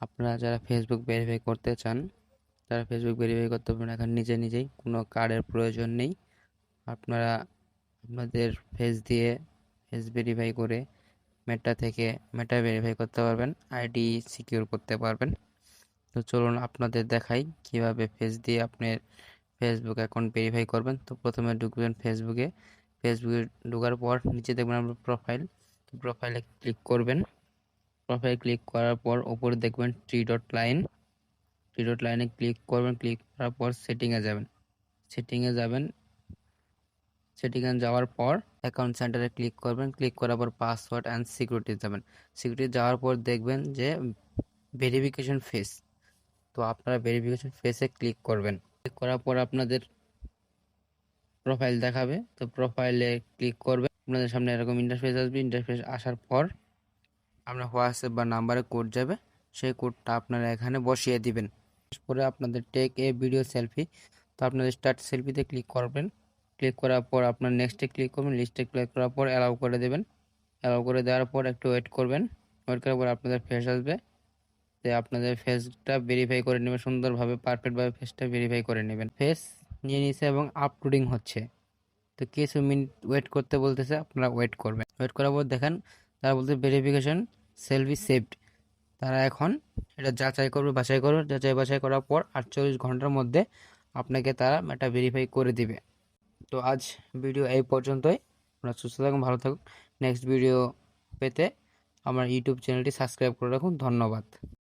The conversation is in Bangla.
আপনারা যারা ফেসবুক ভেরিফাই করতে চান তারা ফেসবুক ভেরিফাই করতে পারবেন এখন নিজেই, কোনো কার্ডের প্রয়োজন নেই। আপনারা আপনাদের ফেস ভেরিফাই করে মেটা ভেরিফাই করতে পারবেন, আইডি সিকিউর করতে পারবেন। তো চলুন আপনাদের দেখাই কিভাবে ফেস দিয়ে আপনার ফেসবুক অ্যাকাউন্ট ভেরিফাই করবেন। তো প্রথমে ঢুকবেন ফেসবুকে ঢোকার পর নিচে দেখবেন আপনার প্রোফাইল। তো প্রোফাইলে ক্লিক করবেন। প্রোফাইল ক্লিক করার পর উপরে দেখবেন থ্রি ডট লাইনে ক্লিক করবেন। ক্লিক করার পর সেটিংয়ে যাবেন। সেটিংয়ে যাওয়ার পর অ্যাকাউন্ট সেন্টারে ক্লিক করবেন। ক্লিক করার পর পাসওয়ার্ড অ্যান্ড সিকিউরিটি যাবেন। সিকিউরিটি যাওয়ার পর দেখবেন যে ভেরিফিকেশন ফেস। তো আপনারা ভেরিফিকেশন ফেসে ক্লিক করবেন। ক্লিক করার পর আপনাদের প্রোফাইল দেখাবে। তো প্রোফাইলে ক্লিক করবেন। আপনাদের সামনে এরকম ইন্টারফেস আসবে। ইন্টারফেস আসার পর আপনার হোয়াটসঅ্যাপ বা নাম্বারে কোড যাবে, সেই কোডটা আপনারা এখানে বসিয়ে দিবেন। পরে আপনাদের টেক এ ভিডিও সেলফি। তো আপনাদের স্টার্ট সেলফিতে ক্লিক করবেন। ক্লিক করার পর আপনার নেক্সটে ক্লিক করবেন। লিস্টে ক্লিক করার পর অ্যালাউ করে দেবেন। অ্যালাউ করে দেওয়ার পর একটু ওয়েট করবেন। ওয়েট করার পর আপনাদের ফেস আসবে। তো আপনাদের ফেসটা ভেরিফাই করে নেবেন সুন্দরভাবে, পারফেক্টভাবে ফেসটা ভেরিফাই করে নেবেন। ফেস নিয়ে নিয়েছে এবং আপলোডিং হচ্ছে। তো কিছু মিনিট ওয়েট করতে বলতেছে, আপনারা ওয়েট করবেন। ওয়েট করার পর দেখেন তারা বলতে ভেরিফিকেশন সেলফি সেভড। তারা এখন এটা বাছাই করবে। যাচাই বাছাই করার পর 48 ঘন্টার মধ্যে আপনাকে তারা এটা ভেরিফাই করে দিবে। তো আজ ভিডিও এই পর্যন্তই। আপনারা সুস্থ থাকুন, ভালো থাকুন। নেক্সট ভিডিও পেতে আমার ইউটিউব চ্যানেলটি সাবস্ক্রাইব করে রাখুন। ধন্যবাদ।